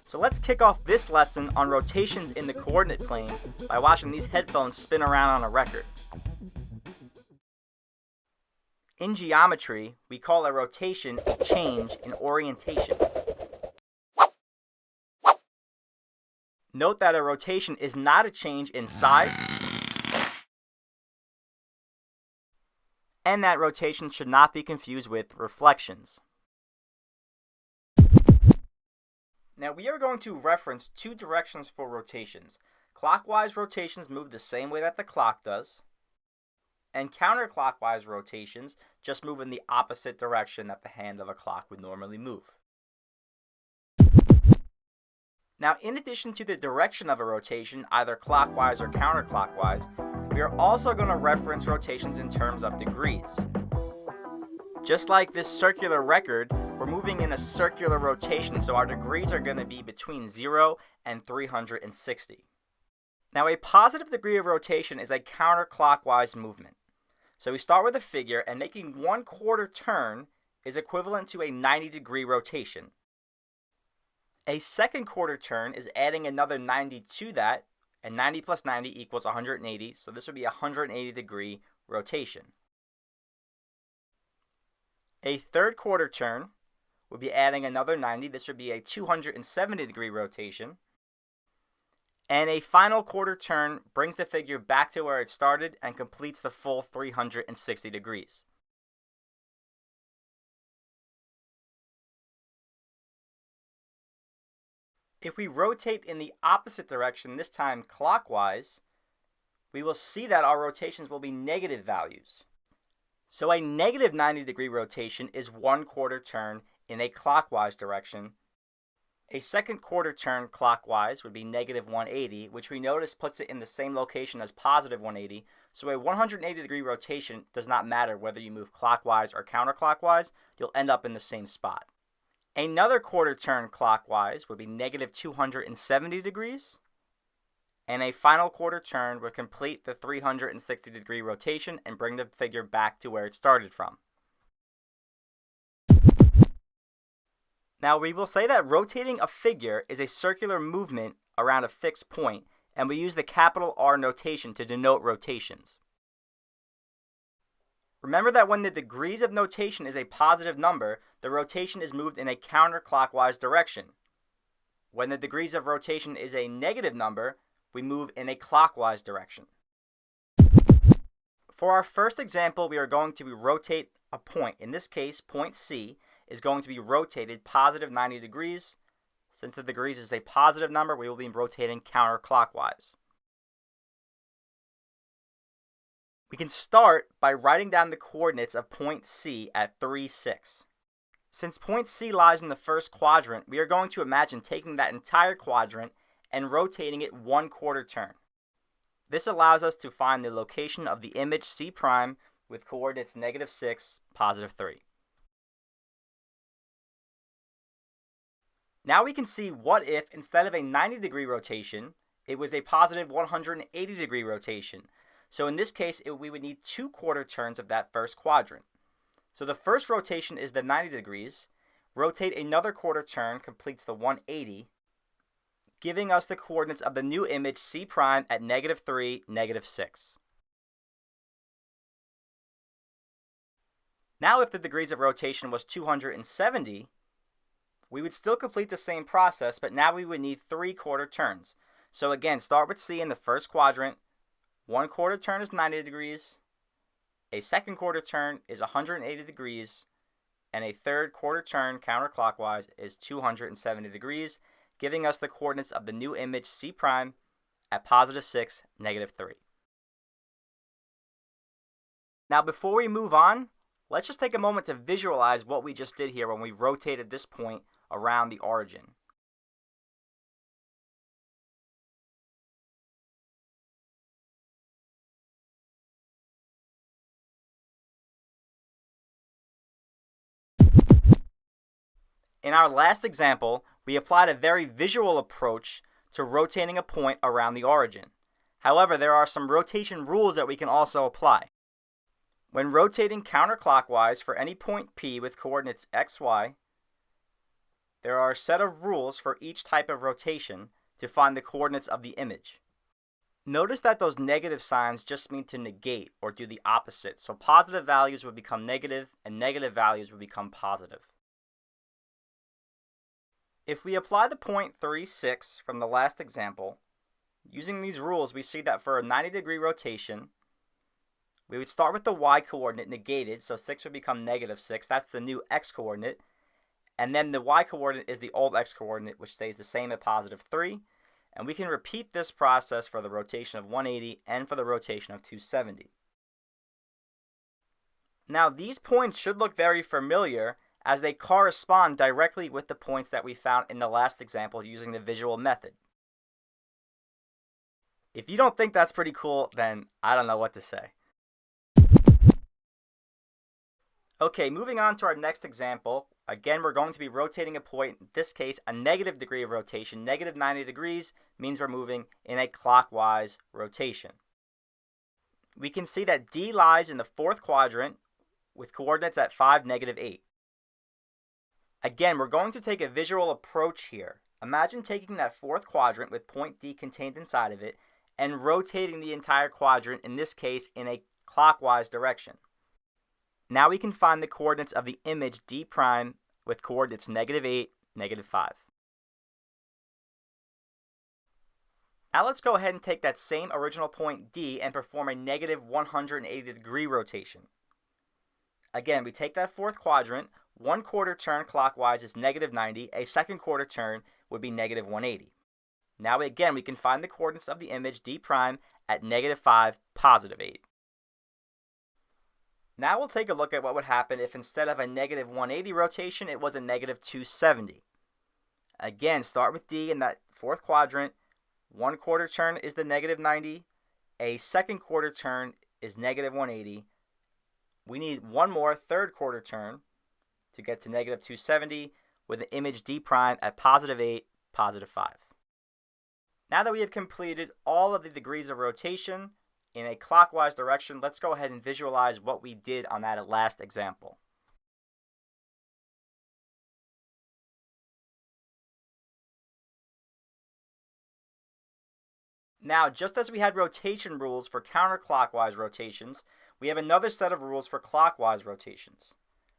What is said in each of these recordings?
So let's kick off this lesson on rotations in the coordinate plane by watching these headphones spin around on a record. In geometry, we call a rotation a change in orientation. Note that a rotation is not a change in size, and that rotation should not be confused with reflections. Now we are going to reference two directions for rotations. Clockwise rotations move the same way that the clock does, and counterclockwise rotations just move in the opposite direction that the hand of a clock would normally move. Now, in addition to the direction of a rotation, either clockwise or counterclockwise, we are also going to reference rotations in terms of degrees. Just like this circular record, we're moving in a circular rotation, so our degrees are going to be between 0 and 360. Now, a positive degree of rotation is a counterclockwise movement. So we start with a figure, and making 1/4 turn is equivalent to a 90-degree rotation. A second quarter turn is adding another 90 to that, and 90 plus 90 equals 180, so this would be a 180-degree rotation. A third quarter turn would be adding another 90, this would be a 270-degree rotation. And a final quarter turn brings the figure back to where it started and completes the full 360 degrees. If we rotate in the opposite direction, this time clockwise, we will see that our rotations will be negative values. So a negative 90-degree rotation is 1/4 turn in a clockwise direction. A second quarter turn clockwise would be negative 180, which we notice puts it in the same location as positive 180. So a 180-degree rotation does not matter whether you move clockwise or counterclockwise, you'll end up in the same spot. Another quarter turn clockwise would be negative 270 degrees, and a final quarter turn would complete the 360-degree rotation and bring the figure back to where it started from. Now we will say that rotating a figure is a circular movement around a fixed point, and we use the capital R notation to denote rotations. Remember that when the degrees of notation is a positive number, the rotation is moved in a counterclockwise direction. When the degrees of rotation is a negative number, we move in a clockwise direction. For our first example, we are going to rotate a point. In this case, point C is going to be rotated positive 90 degrees. Since the degrees is a positive number, we will be rotating counterclockwise. We can start by writing down the coordinates of point C at 3, 6. Since point C lies in the first quadrant, we are going to imagine taking that entire quadrant and rotating it 1/4 turn. This allows us to find the location of the image C' with coordinates negative 6, positive 3. Now we can see what if, instead of a 90-degree rotation, it was a positive 180-degree rotation. So in this case, we would need 2 quarter turns of that first quadrant. So the first rotation is the 90 degrees. Rotate another quarter turn completes the 180, giving us the coordinates of the new image C' at negative 3, negative 6. Now if the degrees of rotation was 270, we would still complete the same process, but now we would need 3 quarter turns. So again, start with C in the first quadrant. 1/4 turn is 90 degrees, a second quarter turn is 180 degrees, and a third quarter turn counterclockwise is 270 degrees, giving us the coordinates of the new image C' at positive 6, negative 3. Now before we move on, let's just take a moment to visualize what we just did here when we rotated this point around the origin. In our last example, we applied a very visual approach to rotating a point around the origin. However, there are some rotation rules that we can also apply. When rotating counterclockwise for any point P with coordinates x, y, there are a set of rules for each type of rotation to find the coordinates of the image. Notice that those negative signs just mean to negate or do the opposite, so positive values would become negative and negative values would become positive. If we apply the point 3, 6 from the last example, using these rules we see that for a 90-degree rotation, we would start with the y coordinate negated, so 6 would become negative 6, that's the new x coordinate, and then the y coordinate is the old x coordinate, which stays the same at positive 3, and we can repeat this process for the rotation of 180 and for the rotation of 270. Now these points should look very familiar as they correspond directly with the points that we found in the last example using the visual method. If you don't think that's pretty cool, then I don't know what to say. Okay, moving on to our next example. Again, we're going to be rotating a point, in this case a negative degree of rotation. Negative 90 degrees means we're moving in a clockwise rotation. We can see that D lies in the fourth quadrant with coordinates at 5, negative 8. Again, we're going to take a visual approach here. Imagine taking that fourth quadrant with point D contained inside of it and rotating the entire quadrant, in this case in a clockwise direction. Now we can find the coordinates of the image D prime with coordinates negative 8, negative 5. Now let's go ahead and take that same original point D and perform a negative 180 degree rotation. Again, we take that fourth quadrant, 1/4 turn clockwise is negative 90, a 2nd quarter turn would be negative 180. Now again, we can find the coordinates of the image D prime at negative 5, positive 8. Now we'll take a look at what would happen if instead of a negative 180 rotation, it was a negative 270. Again, start with D in that fourth quadrant. 1/4 turn is the negative 90. A 2nd quarter turn is negative 180. We need one more 3rd quarter turn to get to negative 270 with the image D prime at positive 8, positive 5. Now that we have completed all of the degrees of rotation in a clockwise direction, let's go ahead and visualize what we did on that last example. Now, just as we had rotation rules for counterclockwise rotations, we have another set of rules for clockwise rotations.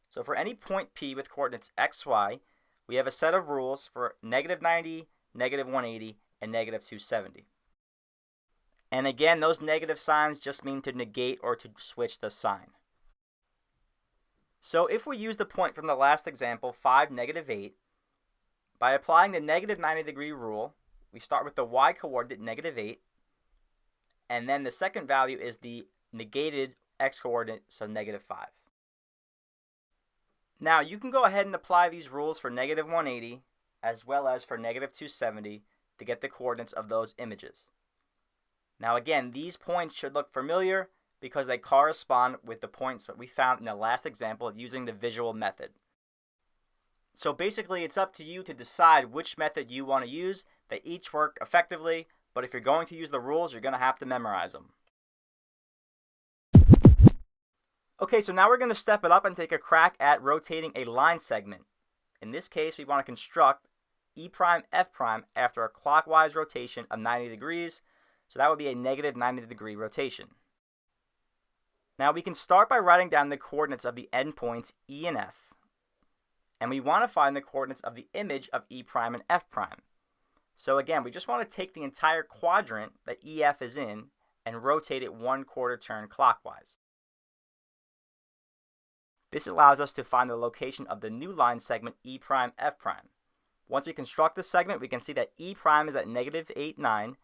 So for any point P with coordinates x, y, we have a set of rules for negative 90, negative 180, and negative 270. And again, those negative signs just mean to negate or to switch the sign. So if we use the point from the last example, 5, negative 8, by applying the negative 90 degree rule, we start with the y coordinate, negative 8, and then the second value is the negated x coordinate, so negative 5. Now you can go ahead and apply these rules for negative 180 as well as for negative 270 to get the coordinates of those images. Now again, these points should look familiar because they correspond with the points that we found in the last example using the visual method. So basically it's up to you to decide which method you want to use. They each work effectively, but if you're going to use the rules, you're going to have to memorize them. Okay, so now we're going to step it up and take a crack at rotating a line segment. In this case, we want to construct E prime F prime after a clockwise rotation of 90 degrees. So that would be a negative 90 degree rotation. Now we can start by writing down the coordinates of the endpoints E and F. And we want to find the coordinates of the image of E prime and F prime. So again, we just want to take the entire quadrant that EF is in and rotate it 1/4 turn clockwise. This allows us to find the location of the new line segment E prime F prime. Once we construct this segment, we can see that E prime is at negative 8, 9,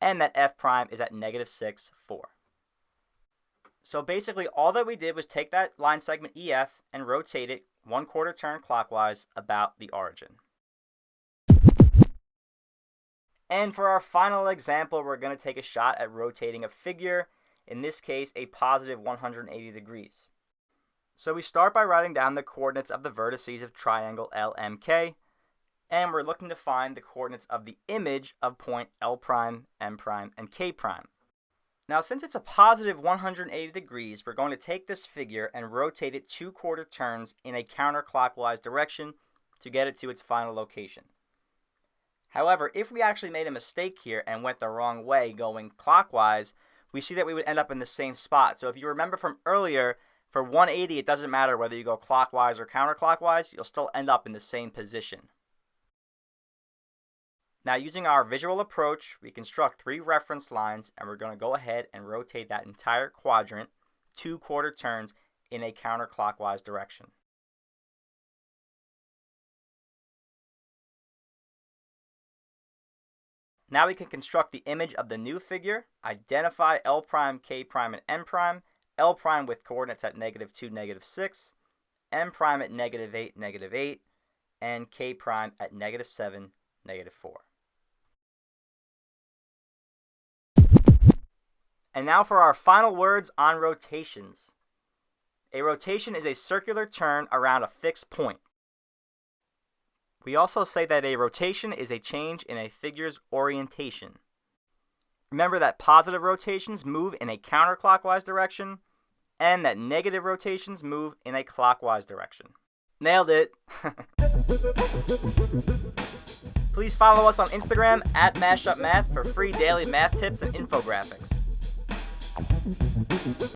and that F prime is at negative 6, 4. So basically all that we did was take that line segment EF and rotate it 1/4 turn clockwise about the origin. And for our final example, we're going to take a shot at rotating a figure, in this case a positive 180 degrees. So we start by writing down the coordinates of the vertices of triangle LMK, and we're looking to find the coordinates of the image of point L prime, M prime, and K prime. Now, since it's a positive 180 degrees, we're going to take this figure and rotate it 2/4 turns in a counterclockwise direction to get it to its final location. However, if we actually made a mistake here and went the wrong way going clockwise, we see that we would end up in the same spot. So if you remember from earlier, for 180, it doesn't matter whether you go clockwise or counterclockwise, you'll still end up in the same position. Now, using our visual approach, we construct 3 reference lines, and we're going to go ahead and rotate that entire quadrant 2/4 turns in a counterclockwise direction. Now we can construct the image of the new figure, identify L prime, K prime, and N prime, L prime with coordinates at -2, -6, N prime at -8, -8, and K prime at -7, -4. And now for our final words on rotations. A rotation is a circular turn around a fixed point. We also say that a rotation is a change in a figure's orientation. Remember that positive rotations move in a counterclockwise direction and that negative rotations move in a clockwise direction. Nailed it! Please follow us on Instagram at MashUpMath for free daily math tips and infographics.